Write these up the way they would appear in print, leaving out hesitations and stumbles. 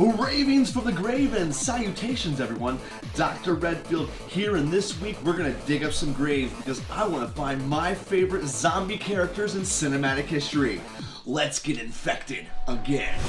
Ravings from the grave and salutations everyone. Dr. Redfield here, and this week we're gonna dig up some graves because I want to find my favorite zombie characters in cinematic history. Let's get infected again.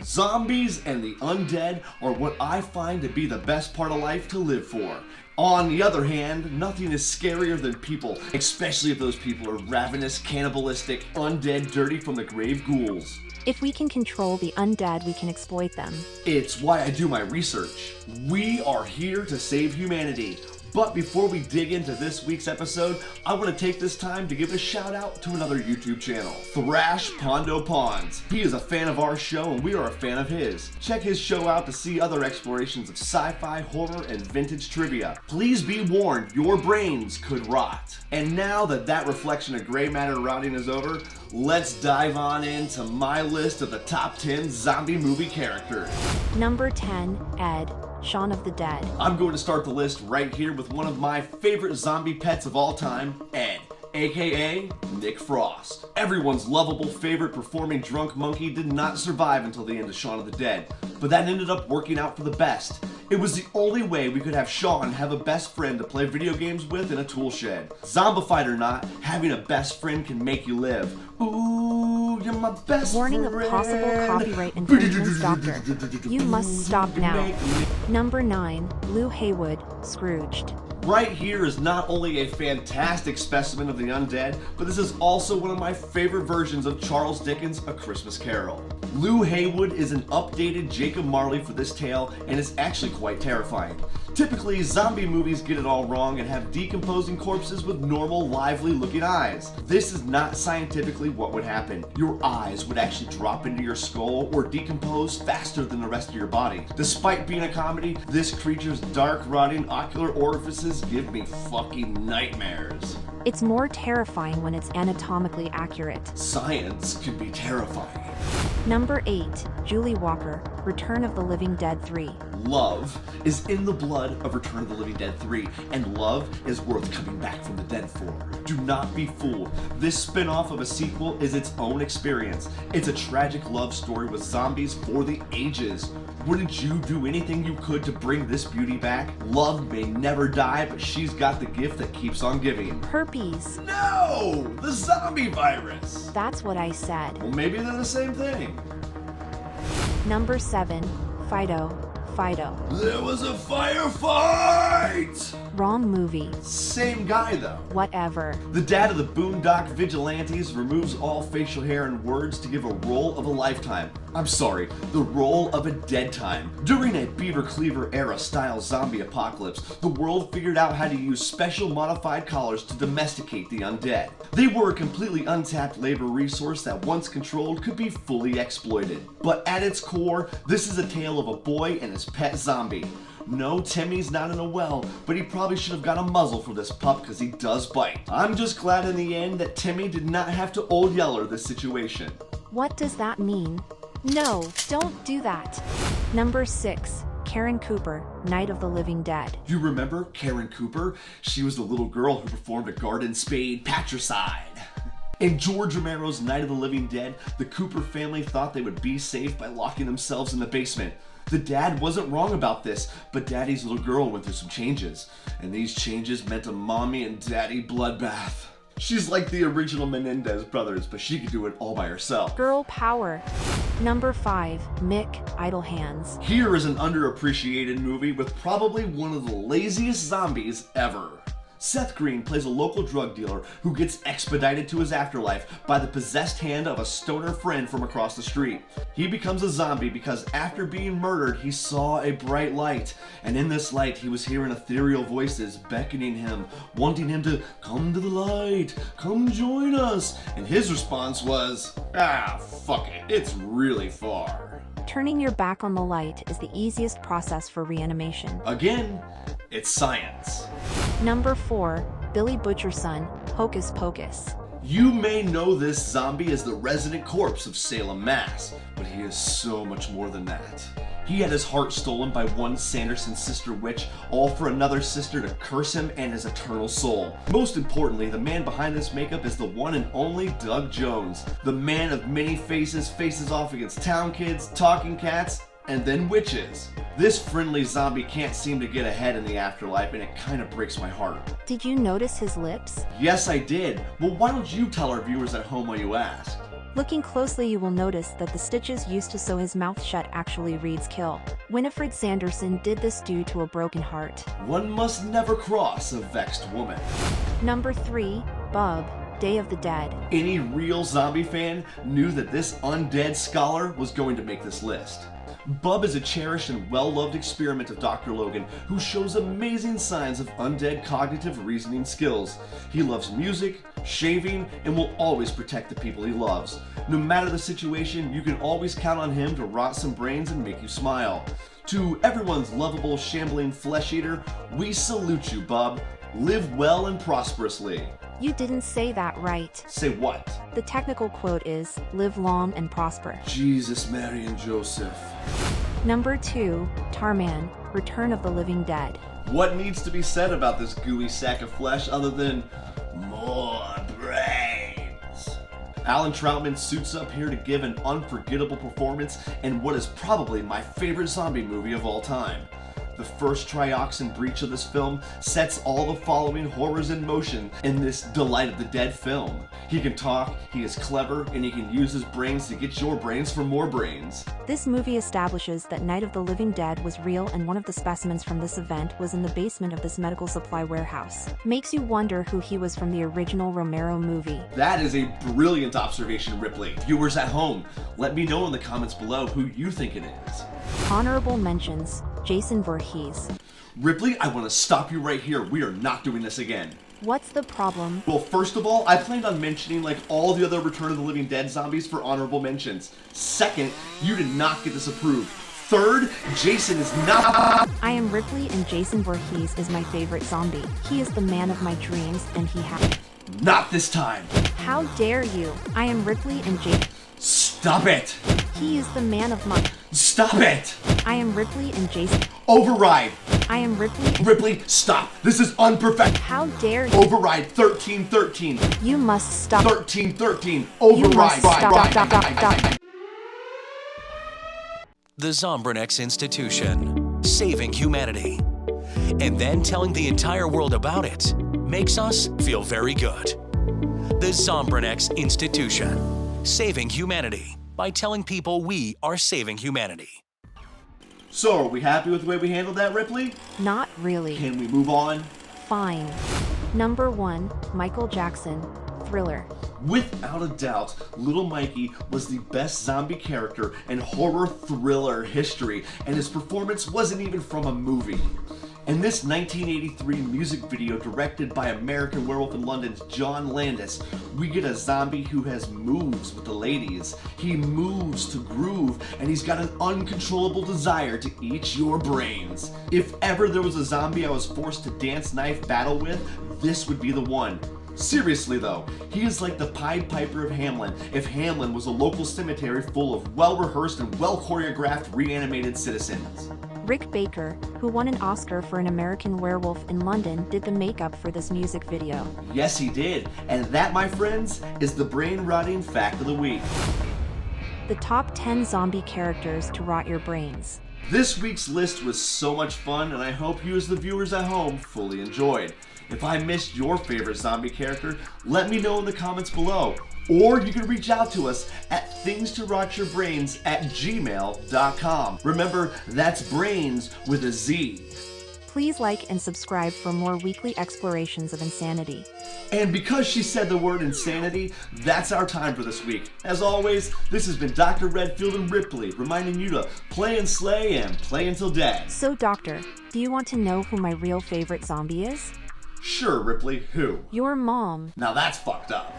Zombies and the undead are what I find to be the best part of life to live for. On the other hand, nothing is scarier than people, especially if those people are ravenous, cannibalistic, undead, dirty from the grave ghouls. If we can control the undead, we can exploit them. It's why I do my research. We are here to save humanity. But before we dig into this week's episode, I want to take this time to give a shout out to another YouTube channel, Thrash Pondo Pawns. He is a fan of our show and we are a fan of his. Check his show out to see other explorations of sci-fi, horror, and vintage trivia. Please be warned, your brains could rot. And now that reflection of gray matter rotting is over, let's dive on into my list of the top 10 zombie movie characters. Number 10, Ed, Shaun of the Dead. I'm going to start the list right here with one of my favorite zombie pets of all time, Ed, aka Nick Frost. Everyone's lovable favorite performing drunk monkey did not survive until the end of Shaun of the Dead, but that ended up working out for the best. It was the only way we could have Shaun have a best friend to play video games with in a tool shed. Zombified or not, having a best friend can make you live. Ooh, you're my best Warning friend. of possible copyright infringements, Doctor. You must stop now. Number 9, Lou Haywood, Scrooged. Right here is not only a fantastic specimen of the undead, but this is also one of my favorite versions of Charles Dickens' A Christmas Carol. Lou Haywood is an updated Jacob Marley for this tale, and it's actually quite terrifying. Typically, zombie movies get it all wrong and have decomposing corpses with normal, lively-looking eyes. This is not scientifically what would happen. Your eyes would actually drop into your skull or decompose faster than the rest of your body. Despite being a comedy, this creature's dark, rotting ocular orifices give me fucking nightmares. It's more terrifying when it's anatomically accurate. Science can be terrifying. Number 8, Julie Walker, Return of the Living Dead 3. Love is in the blood of Return of the Living Dead 3, and love is worth coming back from the dead for. Do not be fooled. This spin-off of a sequel is its own experience. It's a tragic love story with zombies for the ages. Wouldn't you do anything you could to bring this beauty back? Love may never die, but she's got the gift that keeps on giving. Herpes. No! The zombie virus! That's what I said. Well, maybe they're the same thing. Number 7, Fido. There was a firefight! Wrong movie. Same guy though. Whatever. The dad of the Boondock Vigilantes removes all facial hair and words to give a role of a lifetime. I'm sorry, the role of a dead time. During a Beaver Cleaver era style zombie apocalypse, the world figured out how to use special modified collars to domesticate the undead. They were a completely untapped labor resource that once controlled could be fully exploited. But at its core, this is a tale of a boy and his pet zombie. No, Timmy's not in a well, but he probably should have got a muzzle for this pup because he does bite. I'm just glad in the end that Timmy did not have to Old Yeller this situation. What does that mean? No, don't do that. Number 6, Karen Cooper, Night of the Living Dead. You remember Karen Cooper? She was the little girl who performed a garden spade patricide. In George Romero's Night of the Living Dead, the Cooper family thought they would be safe by locking themselves in the basement. The dad wasn't wrong about this, but daddy's little girl went through some changes, and these changes meant a mommy and daddy bloodbath. She's like the original Menendez brothers, but she could do it all by herself. Girl power. Number 5, Mick, Idle Hands. Here is an underappreciated movie with probably one of the laziest zombies ever. Seth Green plays a local drug dealer who gets expedited to his afterlife by the possessed hand of a stoner friend from across the street. He becomes a zombie because after being murdered, he saw a bright light, and in this light, he was hearing ethereal voices beckoning him, wanting him to come to the light, come join us, and his response was, fuck it, it's really far. Turning your back on the light is the easiest process for reanimation. Again, it's science. Number 4, Billy Butcher's son, Hocus Pocus. You may know this zombie as the resident corpse of Salem, Mass, but he is so much more than that. He had his heart stolen by one Sanderson sister witch, all for another sister to curse him and his eternal soul. Most importantly, the man behind this makeup is the one and only Doug Jones. The man of many faces faces off against town kids, talking cats, and then witches. This friendly zombie can't seem to get ahead in the afterlife, and it kind of breaks my heart. Did you notice his lips? Yes, I did. Well, why don't you tell our viewers at home while you ask? Looking closely, you will notice that the stitches used to sew his mouth shut actually reads kill. Winifred Sanderson did this due to a broken heart. One must never cross a vexed woman. Number 3, Bub, Day of the Dead. Any real zombie fan knew that this undead scholar was going to make this list. Bub is a cherished and well-loved experiment of Dr. Logan, who shows amazing signs of undead cognitive reasoning skills. He loves music, shaving, and will always protect the people he loves. No matter the situation, you can always count on him to rot some brains and make you smile. To everyone's lovable, shambling flesh eater, we salute you, Bub. Live well and prosperously. You didn't say that right. Say what? The technical quote is, live long and prosper. Jesus, Mary, and Joseph. Number 2, Tarman, Return of the Living Dead. What needs to be said about this gooey sack of flesh other than more brains? Alan Troutman suits up here to give an unforgettable performance in what is probably my favorite zombie movie of all time. The first trioxin breach of this film sets all the following horrors in motion in this Delight of the Dead film. He can talk, he is clever, and he can use his brains to get your brains for more brains. This movie establishes that Night of the Living Dead was real, and one of the specimens from this event was in the basement of this medical supply warehouse. Makes you wonder who he was from the original Romero movie. That is a brilliant observation, Ripley. Viewers at home, let me know in the comments below who you think it is. Honorable mentions, Jason Voorhees. Ripley, I want to stop you right here. We are not doing this again. What's the problem? Well, first of all, I planned on mentioning like all the other Return of the Living Dead zombies for honorable mentions. Second, you did not get this approved. Third, Jason is not— I am Ripley, and Jason Voorhees is my favorite zombie. He is the man of my dreams, and he has— Not this time. How dare you? I am Ripley, and Jason— Stop it. He is the man of my— Stop it. I am Ripley, and Jason— Override. I am Ripley, and— Ripley, stop. This is unprofessional. How dare you? Override 1313. You must stop. 1313. You must Override. stop. The Zombrenex Institution, saving humanity. And then telling the entire world about it makes us feel very good. The Zombrenex Institution, saving humanity by telling people we are saving humanity. So, are we happy with the way we handled that, Ripley? Not really. Can we move on? Fine. Number 1, Michael Jackson, Thriller. Without a doubt, Little Mikey was the best zombie character in horror thriller history, and his performance wasn't even from a movie. In this 1983 music video directed by American Werewolf in London's John Landis, we get a zombie who has moves with the ladies. He moves to groove, and he's got an uncontrollable desire to eat your brains. If ever there was a zombie I was forced to dance knife battle with, this would be the one. Seriously though, he is like the Pied Piper of Hamelin if Hamelin was a local cemetery full of well-rehearsed and well-choreographed reanimated citizens. Rick Baker, who won an Oscar for An American Werewolf in London, did the makeup for this music video. Yes, he did. And that, my friends, is the brain-rotting fact of the week. The top 10 zombie characters to rot your brains. This week's list was so much fun, and I hope you as the viewers at home fully enjoyed. If I missed your favorite zombie character, let me know in the comments below. Or you can reach out to us at thingstorottyourbrains@gmail.com. Remember, that's brains with a Z. Please like and subscribe for more weekly explorations of insanity. And because she said the word insanity, that's our time for this week. As always, this has been Dr. Redfield and Ripley, reminding you to play and slay and play until dead. So, Doctor, do you want to know who my real favorite zombie is? Sure, Ripley, who? Your mom. Now that's fucked up.